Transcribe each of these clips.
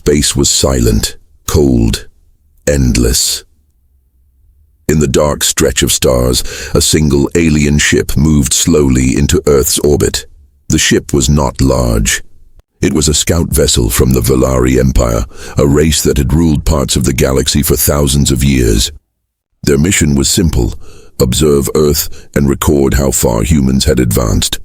Space was silent, cold, endless. In the dark stretch of stars, a single alien ship moved slowly into Earth's orbit. The ship was not large. It was a scout vessel from the Valari Empire, a race that had ruled parts of the galaxy for thousands of years. Their mission was simple: observe Earth and record how far humans had advanced.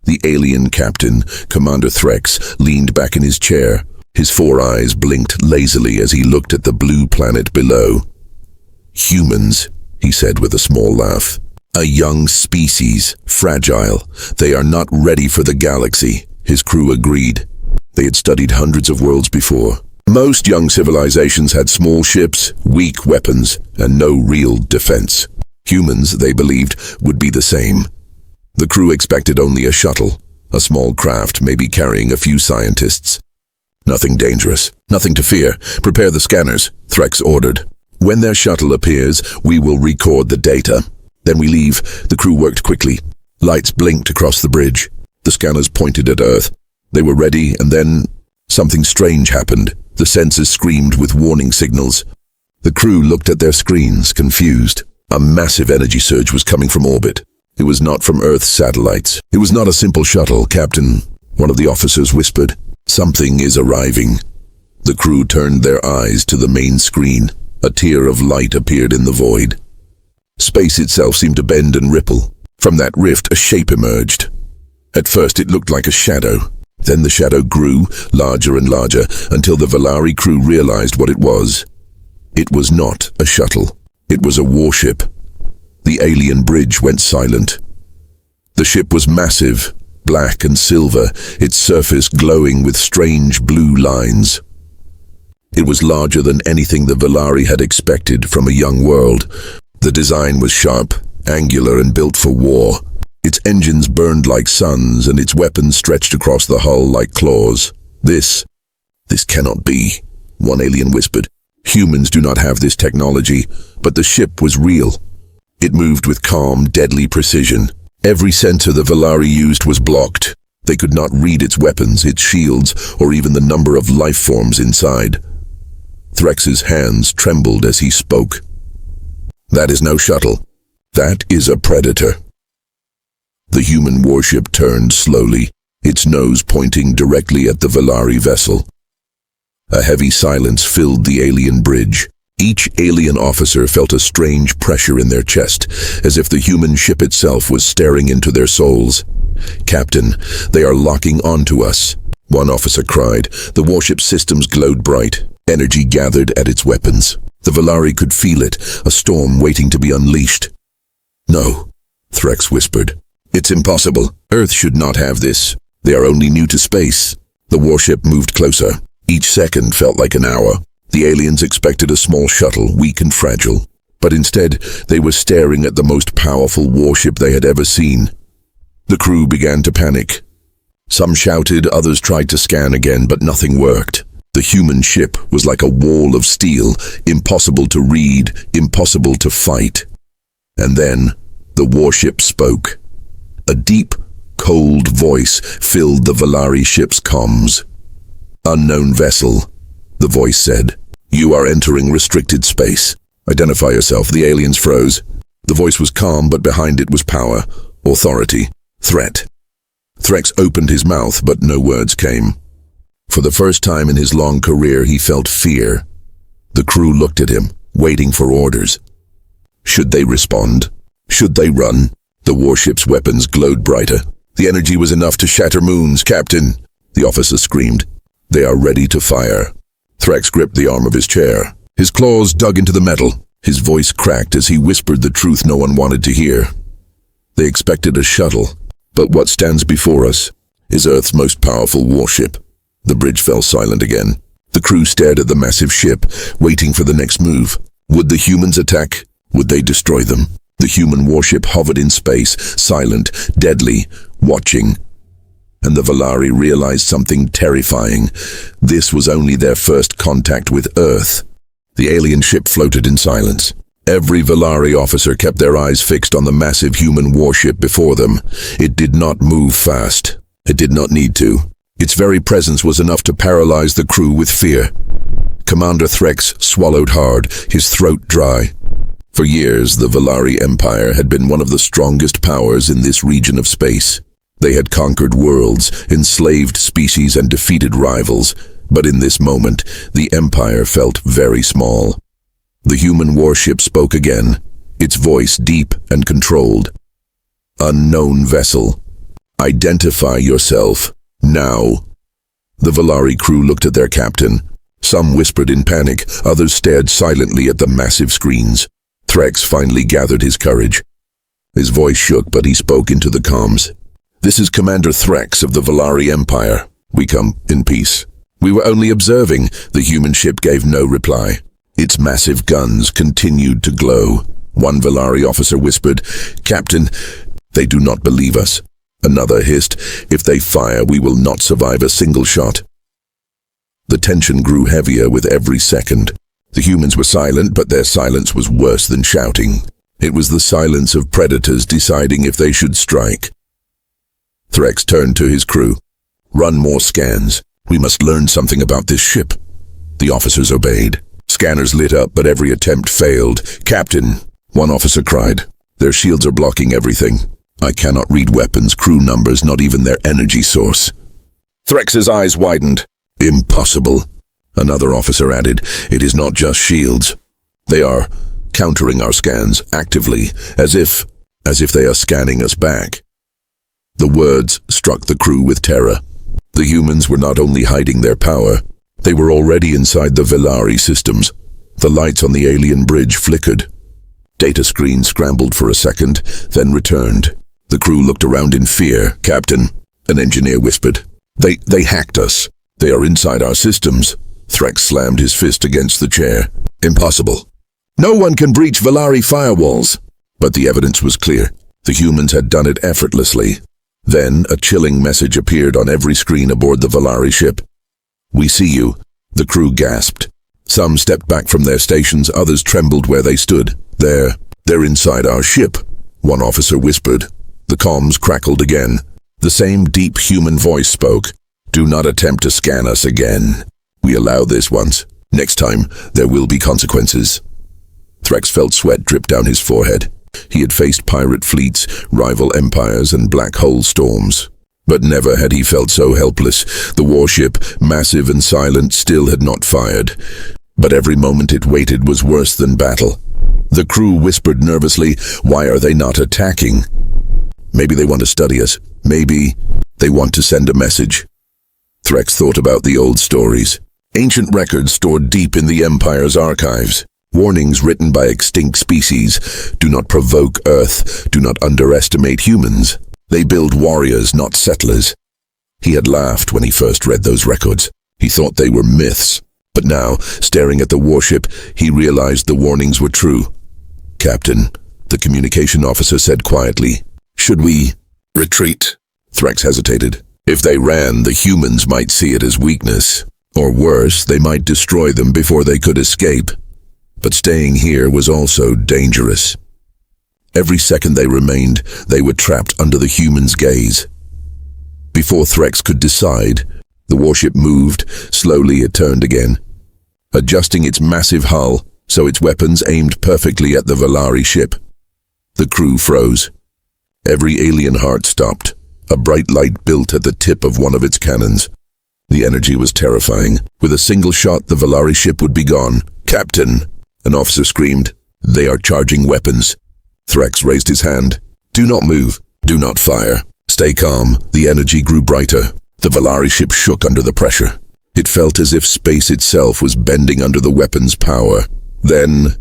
The alien captain, Commander Threx, leaned back in his chair. His four eyes blinked lazily as he looked at the blue planet below. "Humans," he said with a small laugh. "A young species, fragile. They are not ready for the galaxy." His crew agreed. They had studied hundreds of worlds before. Most young civilizations had small ships, weak weapons, and no real defense. Humans, they believed, would be the same. The crew expected only a shuttle, a small craft maybe carrying a few scientists. "Nothing dangerous, nothing to fear. Prepare the scanners," Threx ordered. "When their shuttle appears, we will record the data. Then we leave." The crew worked quickly. Lights blinked across the bridge. The scanners pointed at Earth. They were ready, and then something strange happened. The sensors screamed with warning signals. The crew looked at their screens, confused. A massive energy surge was coming from orbit. It was not from Earth's satellites. It was not a simple shuttle, Captain, one of the officers whispered. "Something is arriving." The crew turned their eyes to the main screen. A tear of light appeared in the void. Space itself seemed to bend and ripple. From that rift, a shape emerged. At first, it looked like a shadow. Then the shadow grew, larger and larger, until the Valari crew realized what it was. It was not a shuttle. It was a warship. The alien bridge went silent. The ship was massive, black and silver, its surface glowing with strange blue lines. It was larger than anything the Valari had expected from a young world. The design was sharp, angular, and built for war. Its engines burned like suns, and its weapons stretched across the hull like claws. This cannot be," one alien whispered. "Humans do not have this technology." But the ship was real. It moved with calm, deadly precision. Every sensor the Valari used was blocked. They could not read its weapons, its shields, or even the number of life forms inside. Threx's hands trembled as he spoke. "That is no shuttle. That is a predator." The human warship turned slowly, its nose pointing directly at the Valari vessel. A heavy silence filled the alien bridge. Each alien officer felt a strange pressure in their chest, as if the human ship itself was staring into their souls. "Captain, they are locking onto us," one officer cried. The warship's systems glowed bright. Energy gathered at its weapons. The Valari could feel it, a storm waiting to be unleashed. "No," Threx whispered. "It's impossible. Earth should not have this. They are only new to space." The warship moved closer. Each second felt like an hour. The aliens expected a small shuttle, weak and fragile. But instead, they were staring at the most powerful warship they had ever seen. The crew began to panic. Some shouted, others tried to scan again, but nothing worked. The human ship was like a wall of steel, impossible to read, impossible to fight. And then, the warship spoke. A deep, cold voice filled the Valari ship's comms. "Unknown vessel," the voice said. "You are entering restricted space. Identify yourself." The aliens froze. The voice was calm, but behind it was power, authority, threat. Threx opened his mouth, but no words came. For the first time in his long career, he felt fear. The crew looked at him, waiting for orders. Should they respond? Should they run? The warship's weapons glowed brighter. The energy was enough to shatter moons. "Captain," the officer screamed. "They are ready to fire." Threx gripped the arm of his chair. His claws dug into the metal. His voice cracked as he whispered the truth no one wanted to hear. They expected a shuttle, but what stands before us is Earth's most powerful warship. The bridge fell silent again. The crew stared at the massive ship, waiting for the next move. Would the humans attack? Would they destroy them? The human warship hovered in space, silent, deadly, watching. And the Valari realized something terrifying. This was only their first contact with Earth. The alien ship floated in silence. Every Valari officer kept their eyes fixed on the massive human warship before them. It did not move fast. It did not need to. Its very presence was enough to paralyze the crew with fear. Commander Threx swallowed hard, his throat dry. For years, the Valari Empire had been one of the strongest powers in this region of space. They had conquered worlds, enslaved species, and defeated rivals. But in this moment, the Empire felt very small. The human warship spoke again, its voice deep and controlled. "Unknown vessel. Identify yourself, now." The Valari crew looked at their captain. Some whispered in panic, others stared silently at the massive screens. Threx finally gathered his courage. His voice shook, but he spoke into the comms. "This is Commander Threx of the Valari Empire. We come in peace. We were only observing." The human ship gave no reply. Its massive guns continued to glow. One Valari officer whispered, "Captain, they do not believe us." Another hissed, "If they fire, we will not survive a single shot." The tension grew heavier with every second. The humans were silent, but their silence was worse than shouting. It was the silence of predators deciding if they should strike. Threx turned to his crew. "Run more scans. We must learn something about this ship." The officers obeyed. Scanners lit up, but every attempt failed. "Captain," one officer cried, "their shields are blocking everything. I cannot read weapons, crew numbers, not even their energy source." Threx's eyes widened. "Impossible." Another officer added, "It is not just shields. They are countering our scans actively, as if they are scanning us back." The words struck the crew with terror. The humans were not only hiding their power, they were already inside the Valari systems. The lights on the alien bridge flickered. Data screens scrambled for a second, then returned. The crew looked around in fear. "Captain," an engineer whispered, They hacked us. They are inside our systems." Threx slammed his fist against the chair. "Impossible. No one can breach Valari firewalls." But the evidence was clear. The humans had done it effortlessly. Then a chilling message appeared on every screen aboard the Valari ship. "We see you," the crew gasped. Some stepped back from their stations, others trembled where they stood. They're inside our ship," one officer whispered. The comms crackled again. The same deep human voice spoke. "Do not attempt to scan us again. We allowed this once. Next time, there will be consequences." Threx felt sweat drip down his forehead. He had faced pirate fleets, rival empires, and black hole storms. But never had he felt so helpless. The warship, massive and silent, still had not fired. But every moment it waited was worse than battle. The crew whispered nervously, "Why are they not attacking?" "Maybe they want to study us. Maybe they want to send a message." Threx thought about the old stories. Ancient records stored deep in the Empire's archives. Warnings written by extinct species. Do not provoke Earth. Do not underestimate humans. They build warriors, not settlers. He had laughed when he first read those records. He thought they were myths. But now, staring at the warship, he realized the warnings were true. "Captain," the communication officer said quietly, "should we retreat?" Threx hesitated. If they ran, the humans might see it as weakness. Or worse, they might destroy them before they could escape. But staying here was also dangerous. Every second they remained, they were trapped under the humans' gaze. Before Threx could decide, the warship moved. Slowly it turned again, adjusting its massive hull so its weapons aimed perfectly at the Valari ship. The crew froze. Every alien heart stopped. A bright light built at the tip of one of its cannons. The energy was terrifying. With a single shot, the Valari ship would be gone. "Captain!" an officer screamed. "They are charging weapons." Threx raised his hand. "Do not move. Do not fire. Stay calm." The energy grew brighter. The Valari ship shook under the pressure. It felt as if space itself was bending under the weapon's power. Then,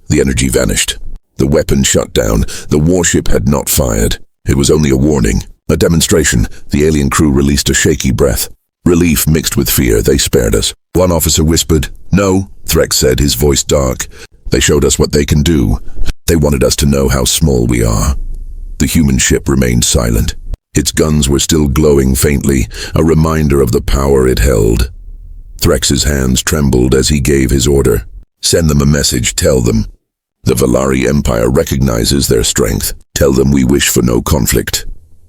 the energy vanished. The weapon shut down. The warship had not fired. It was only a warning, a demonstration. The alien crew released a shaky breath. Relief mixed with fear. They spared us. One officer whispered. "No," Threx said, his voice dark. "They showed us what they can do. They wanted us to know how small we are." The human ship remained silent. Its guns were still glowing faintly, a reminder of the power it held. Threx's hands trembled as he gave his order. "Send them a message. Tell them. The Valari Empire recognizes their strength. Tell them we wish for no conflict."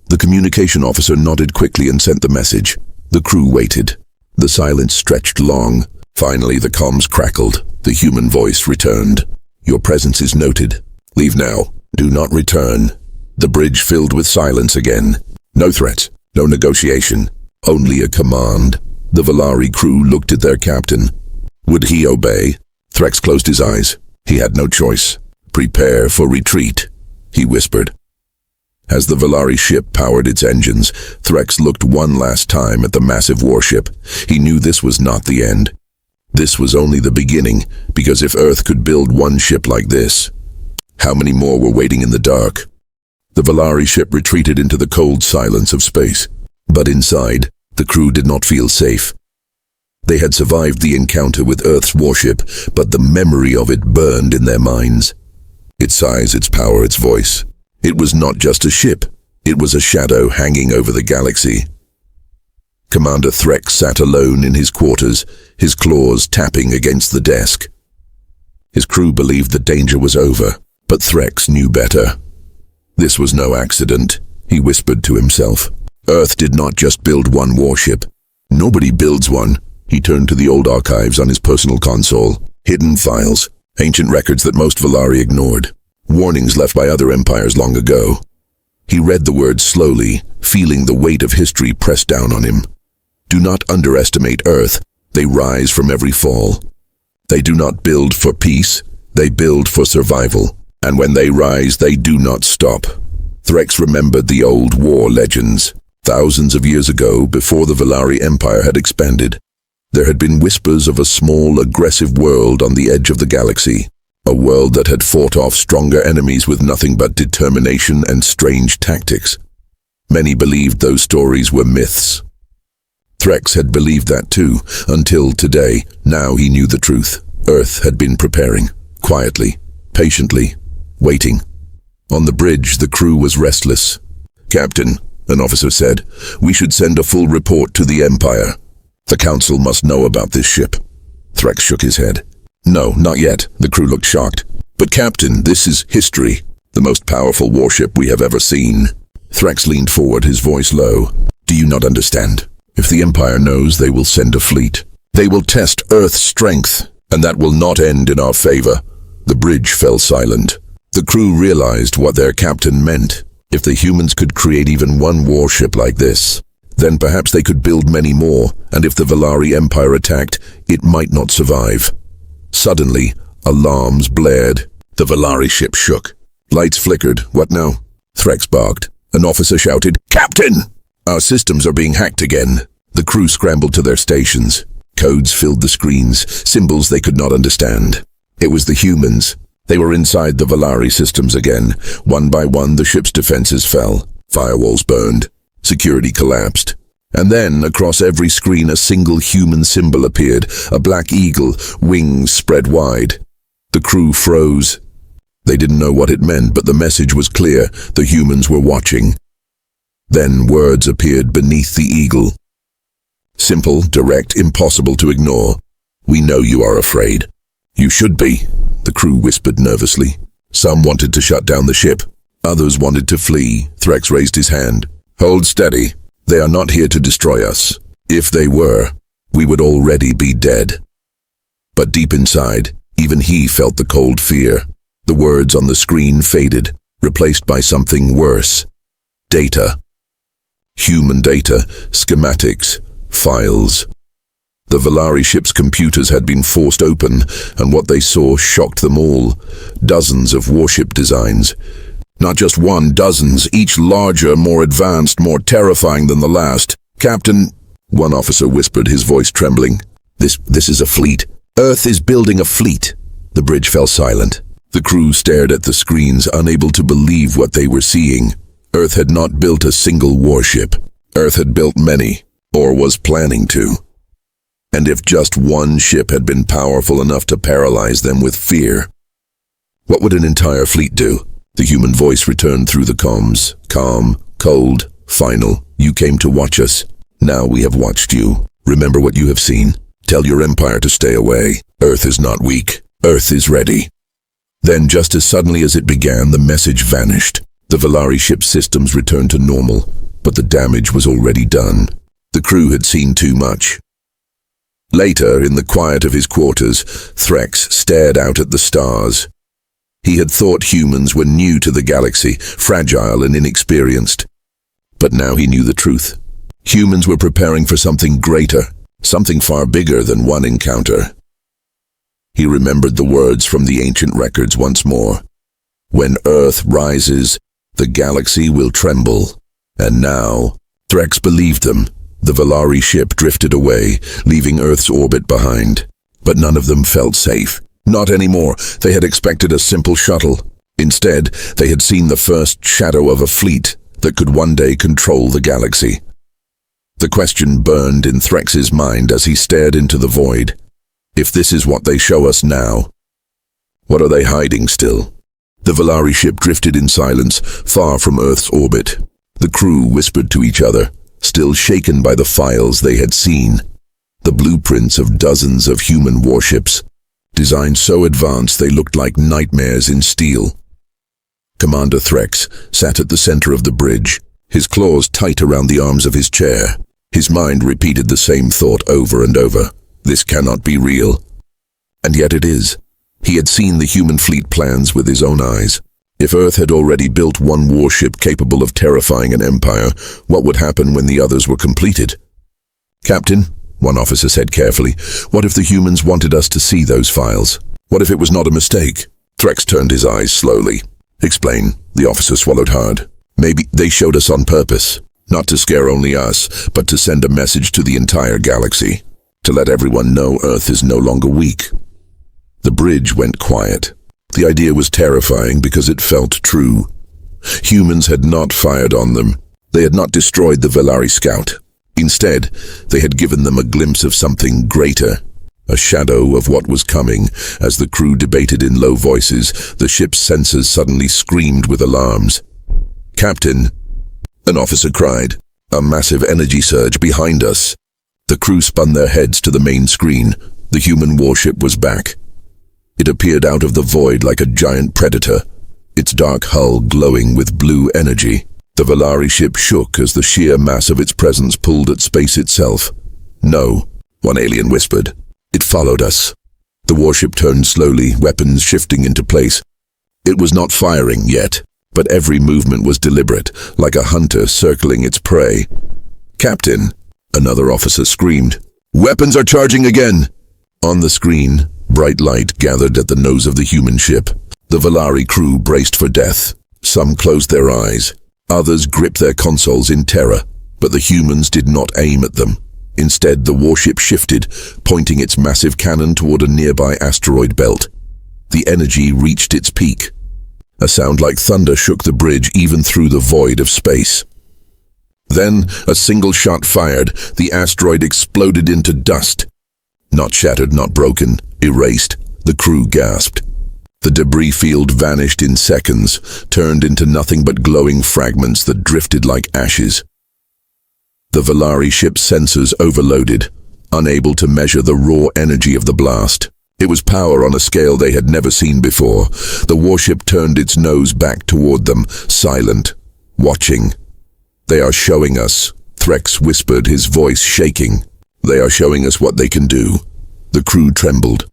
The communication officer nodded quickly and sent the message. The crew waited. The silence stretched long. Finally, the comms crackled. The human voice returned. "Your presence is noted. Leave now. Do not return." The bridge filled with silence again. No threats, no negotiation, only a command. The Valari crew looked at their captain. Would he obey? Threx closed his eyes. He had no choice. "Prepare for retreat," he whispered. As the Valari ship powered its engines, Threx looked one last time at the massive warship. He knew this was not the end. This was only the beginning, because if Earth could build one ship like this, how many more were waiting in the dark? The Valari ship retreated into the cold silence of space. But inside, the crew did not feel safe. They had survived the encounter with Earth's warship, but the memory of it burned in their minds. Its size, its power, its voice. It was not just a ship. It was a shadow hanging over the galaxy. Commander Threx sat alone in his quarters, his claws tapping against the desk. His crew believed the danger was over, but Threx knew better. This was no accident, he whispered to himself. Earth did not just build one warship. Nobody builds one. He turned to the old archives on his personal console. Hidden files, ancient records that most Valari ignored. Warnings left by other empires long ago. He read the words slowly, feeling the weight of history press down on him. Do not underestimate Earth. They rise from every fall. They do not build for peace. They build for survival. And when they rise, they do not stop. Threx remembered the old war legends. Thousands of years ago, before the Valari Empire had expanded, there had been whispers of a small, aggressive world on the edge of the galaxy. A world that had fought off stronger enemies with nothing but determination and strange tactics. Many believed those stories were myths. Threx had believed that too, until today. Now he knew the truth. Earth had been preparing, quietly, patiently, waiting. On the bridge, the crew was restless. "Captain," an officer said, "we should send a full report to the Empire. The Council must know about this ship." Threx shook his head. "No, not yet." The crew looked shocked. "But Captain, this is history. The most powerful warship we have ever seen." Threx leaned forward, his voice low. "Do you not understand? If the Empire knows, they will send a fleet. They will test Earth's strength, and that will not end in our favor." The bridge fell silent. The crew realized what their captain meant. If the humans could create even one warship like this, then perhaps they could build many more, and if the Valari Empire attacked, it might not survive. Suddenly, alarms blared. The Valari ship shook. Lights flickered. "What now?" Threx barked. An officer shouted, "Captain! Our systems are being hacked again." The crew scrambled to their stations. Codes filled the screens, symbols they could not understand. It was the humans. They were inside the Valari systems again. One by one, the ship's defenses fell. Firewalls burned. Security collapsed. And then, across every screen, a single human symbol appeared. A black eagle, wings spread wide. The crew froze. They didn't know what it meant, but the message was clear. The humans were watching. Then words appeared beneath the eagle. Simple, direct, impossible to ignore. "We know you are afraid." "You should be," the crew whispered nervously. Some wanted to shut down the ship. Others wanted to flee. Threx raised his hand. "Hold steady. They are not here to destroy us. If they were, we would already be dead." But deep inside, even he felt the cold fear. The words on the screen faded, replaced by something worse. Data. Human data, schematics, files. The Valari ship's computers had been forced open, and what they saw shocked them all. Dozens of warship designs. Not just one, dozens, each larger, more advanced, more terrifying than the last. "Captain," one officer whispered, his voice trembling. This is a fleet. Earth is building a fleet." The bridge fell silent. The crew stared at the screens, unable to believe what they were seeing. Earth had not built a single warship. Earth had built many, or was planning to. And if just one ship had been powerful enough to paralyze them with fear, what would an entire fleet do? The human voice returned through the comms, calm, cold, final. "You came to watch us. Now we have watched you. Remember what you have seen. Tell your empire to stay away. Earth is not weak. Earth is ready." Then, just as suddenly as it began, the message vanished. The Valari ship's systems returned to normal, but the damage was already done. The crew had seen too much. Later, in the quiet of his quarters, Threx stared out at the stars. He had thought humans were new to the galaxy, fragile and inexperienced. But now he knew the truth. Humans were preparing for something greater, something far bigger than one encounter. He remembered the words from the ancient records once more. When Earth rises, the galaxy will tremble. And now, Threx believed them. The Valari ship drifted away, leaving Earth's orbit behind. But none of them felt safe. Not anymore. They had expected a simple shuttle. Instead, they had seen the first shadow of a fleet that could one day control the galaxy. The question burned in Threx's mind as he stared into the void. If this is what they show us now, what are they hiding still? The Valari ship drifted in silence, far from Earth's orbit. The crew whispered to each other, still shaken by the files they had seen. The blueprints of dozens of human warships, designed so advanced they looked like nightmares in steel. Commander Threx sat at the center of the bridge, his claws tight around the arms of his chair. His mind repeated the same thought over and over. This cannot be real. And yet it is. He had seen the human fleet plans with his own eyes. If Earth had already built one warship capable of terrifying an empire, what would happen when the others were completed? "Captain," one officer said carefully, "what if the humans wanted us to see those files? What if it was not a mistake?" Threx turned his eyes slowly. "Explain." The officer swallowed hard. "Maybe they showed us on purpose. Not to scare only us, but to send a message to the entire galaxy. To let everyone know Earth is no longer weak." The bridge went quiet. The idea was terrifying because it felt true. Humans had not fired on them. They had not destroyed the Valari scout. Instead, they had given them a glimpse of something greater, a shadow of what was coming. As the crew debated in low voices, the ship's sensors suddenly screamed with alarms. "Captain!" an officer cried. "A massive energy surge behind us." The crew spun their heads to the main screen. The human warship was back. It appeared out of the void like a giant predator, its dark hull glowing with blue energy. The Valari ship shook as the sheer mass of its presence pulled at space itself. "No," one alien whispered. "It followed us." The warship turned slowly, weapons shifting into place. It was not firing yet, but every movement was deliberate, like a hunter circling its prey. "Captain!" another officer screamed. "Weapons are charging again!" On the screen, bright light gathered at the nose of the human ship. The Valari crew braced for death. Some closed their eyes. Others gripped their consoles in terror. But the humans did not aim at them. Instead, the warship shifted, pointing its massive cannon toward a nearby asteroid belt. The energy reached its peak. A sound like thunder shook the bridge even through the void of space. Then, a single shot fired. The asteroid exploded into dust. Not shattered, not broken, erased. The crew gasped. The debris field vanished in seconds, turned into nothing but glowing fragments that drifted like ashes. The Valari ship's sensors overloaded, unable to measure the raw energy of the blast. It was power on a scale they had never seen before. The warship turned its nose back toward them, silent, watching. "They are showing us," Threx whispered, his voice shaking. "They are showing us what they can do." The crew trembled.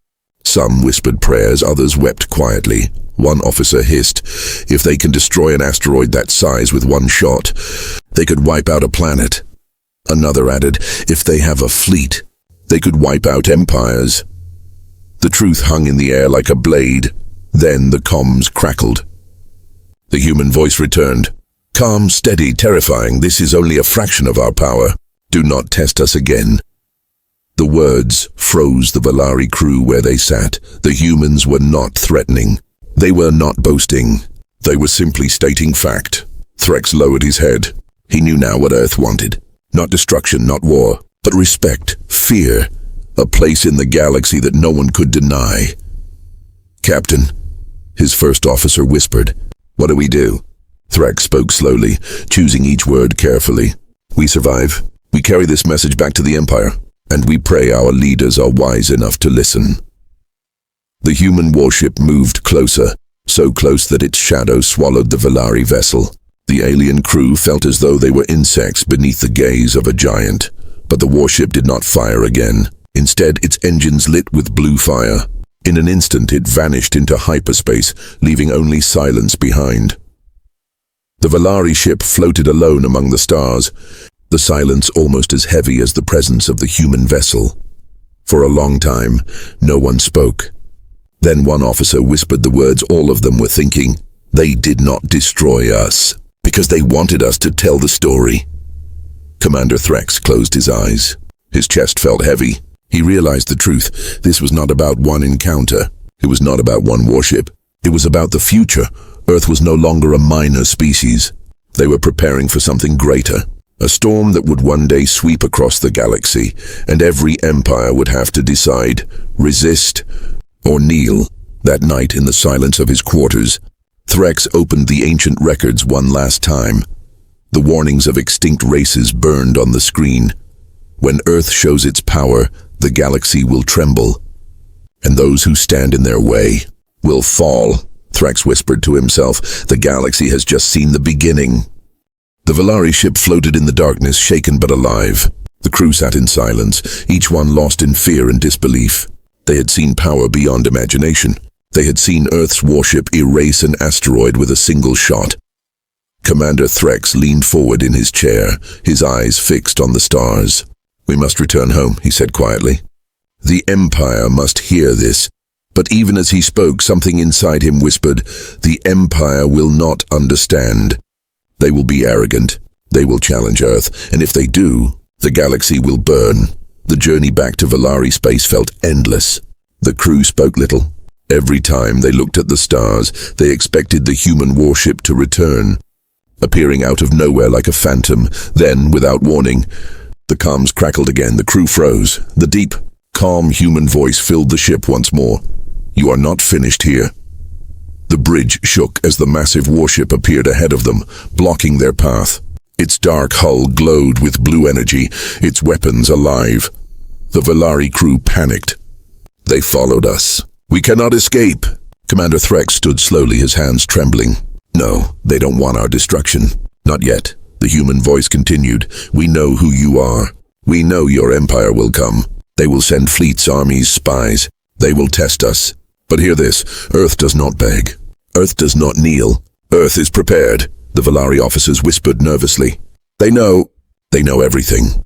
Some whispered prayers, others wept quietly. One officer hissed, "If they can destroy an asteroid that size with one shot, they could wipe out a planet." Another added, "If they have a fleet, they could wipe out empires." The truth hung in the air like a blade. Then the comms crackled. The human voice returned. "Calm, steady, terrifying. This is only a fraction of our power. Do not test us again." The words froze the Valari crew where they sat. The humans were not threatening. They were not boasting. They were simply stating fact. Threx lowered his head. He knew now what Earth wanted. Not destruction, not war, but respect, fear, a place in the galaxy that no one could deny. "Captain," his first officer whispered. "What do we do?" Threx spoke slowly, choosing each word carefully. "We survive. We carry this message back to the Empire, and we pray our leaders are wise enough to listen." The human warship moved closer, so close that its shadow swallowed the Valari vessel. The alien crew felt as though they were insects beneath the gaze of a giant. But the warship did not fire again. Instead, its engines lit with blue fire. In an instant, it vanished into hyperspace, leaving only silence behind. The Valari ship floated alone among the stars, the silence almost as heavy as the presence of the human vessel. For a long time, no one spoke. Then one officer whispered the words all of them were thinking. They did not destroy us, because they wanted us to tell the story. Commander Threx closed his eyes. His chest felt heavy. He realized the truth. This was not about one encounter. It was not about one warship. It was about the future. Earth was no longer a minor species. They were preparing for something greater. A storm that would one day sweep across the galaxy, and every empire would have to decide, resist or kneel. That night, in the silence of his quarters, Threx opened the ancient records one last time. The warnings of extinct races burned on the screen. When Earth shows its power, the galaxy will tremble, and those who stand in their way will fall. Threx whispered to himself, the galaxy has just seen the beginning. The Valari ship floated in the darkness, shaken but alive. The crew sat in silence, each one lost in fear and disbelief. They had seen power beyond imagination. They had seen Earth's warship erase an asteroid with a single shot. Commander Threx leaned forward in his chair, his eyes fixed on the stars. We must return home, he said quietly. The Empire must hear this. But even as he spoke, something inside him whispered, the Empire will not understand. They will be arrogant. They will challenge Earth, and if they do, the galaxy will burn. The journey back to Valari space felt endless. The crew spoke little. Every time they looked at the stars, they expected the human warship to return, appearing out of nowhere like a phantom. Then, without warning, the comms crackled again. The crew froze. The deep, calm human voice filled the ship once more. You are not finished here. The bridge shook as the massive warship appeared ahead of them, blocking their path. Its dark hull glowed with blue energy, its weapons alive. The Valari crew panicked. They followed us. We cannot escape. Commander Threx stood slowly, his hands trembling. No, they don't want our destruction. Not yet. The human voice continued. We know who you are. We know your empire will come. They will send fleets, armies, spies. They will test us. But hear this, Earth does not beg. Earth does not kneel. Earth is prepared, the Valari officers whispered nervously. They know everything.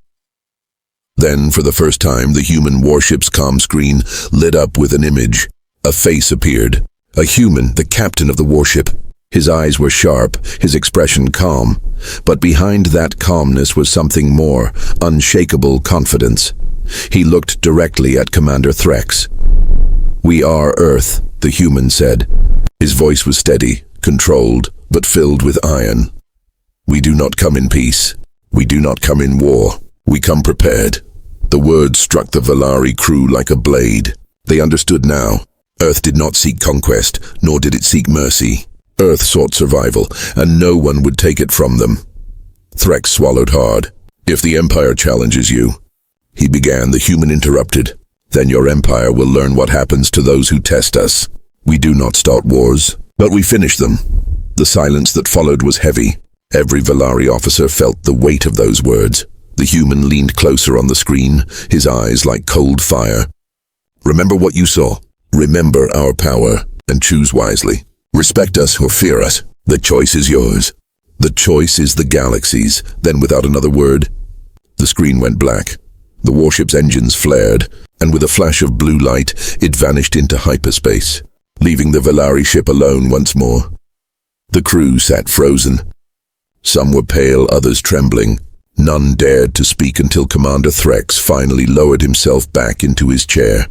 Then, for the first time, the human warship's comm screen lit up with an image. A face appeared. A human, the captain of the warship. His eyes were sharp, his expression calm. But behind that calmness was something more, unshakable confidence. He looked directly at Commander Threx. We are Earth, the human said. His voice was steady, controlled, but filled with iron. We do not come in peace. We do not come in war. We come prepared. The words struck the Valari crew like a blade. They understood now. Earth did not seek conquest, nor did it seek mercy. Earth sought survival, and no one would take it from them. Threx swallowed hard. If the Empire challenges you, he began. The human interrupted. Then your Empire will learn what happens to those who test us. We do not start wars, but we finish them. The silence that followed was heavy. Every Valari officer felt the weight of those words. The human leaned closer on the screen, his eyes like cold fire. Remember what you saw. Remember our power, and choose wisely. Respect us or fear us. The choice is yours. The choice is the galaxy's. Then, without another word, the screen went black. The warship's engines flared, and with a flash of blue light, it vanished into hyperspace, leaving the Valari ship alone once more. The crew sat frozen. Some were pale, others trembling. None dared to speak until Commander Threx finally lowered himself back into his chair.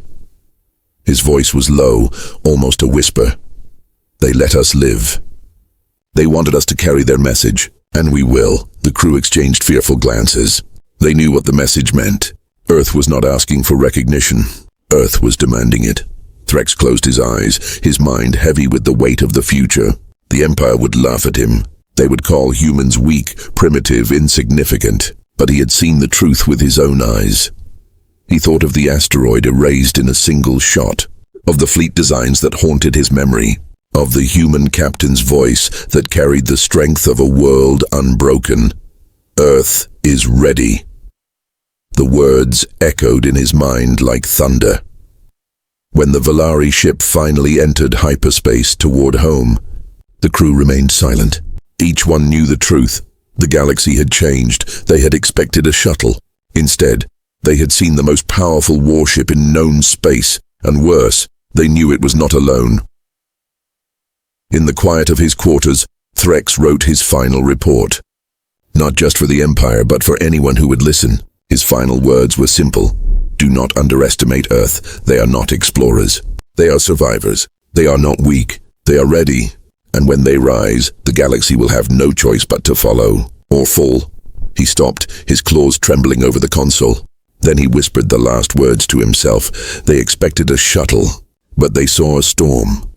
His voice was low, almost a whisper. They let us live. They wanted us to carry their message, and we will. The crew exchanged fearful glances. They knew what the message meant. Earth was not asking for recognition. Earth was demanding it. Threx closed his eyes, his mind heavy with the weight of the future. The Empire would laugh at him. They would call humans weak, primitive, insignificant. But he had seen the truth with his own eyes. He thought of the asteroid erased in a single shot, of the fleet designs that haunted his memory, of the human captain's voice that carried the strength of a world unbroken. Earth is ready. The words echoed in his mind like thunder. When the Valari ship finally entered hyperspace toward home, the crew remained silent. Each one knew the truth. The galaxy had changed. They had expected a shuttle. Instead, they had seen the most powerful warship in known space, and worse, they knew it was not alone. In the quiet of his quarters, Threx wrote his final report. Not just for the Empire, but for anyone who would listen. His final words were simple. Do not underestimate Earth. They are not explorers. They are survivors. They are not weak. They are ready. And when they rise, the galaxy will have no choice but to follow, or fall. He stopped, his claws trembling over the console. Then he whispered the last words to himself. They expected a shuttle, but they saw a storm.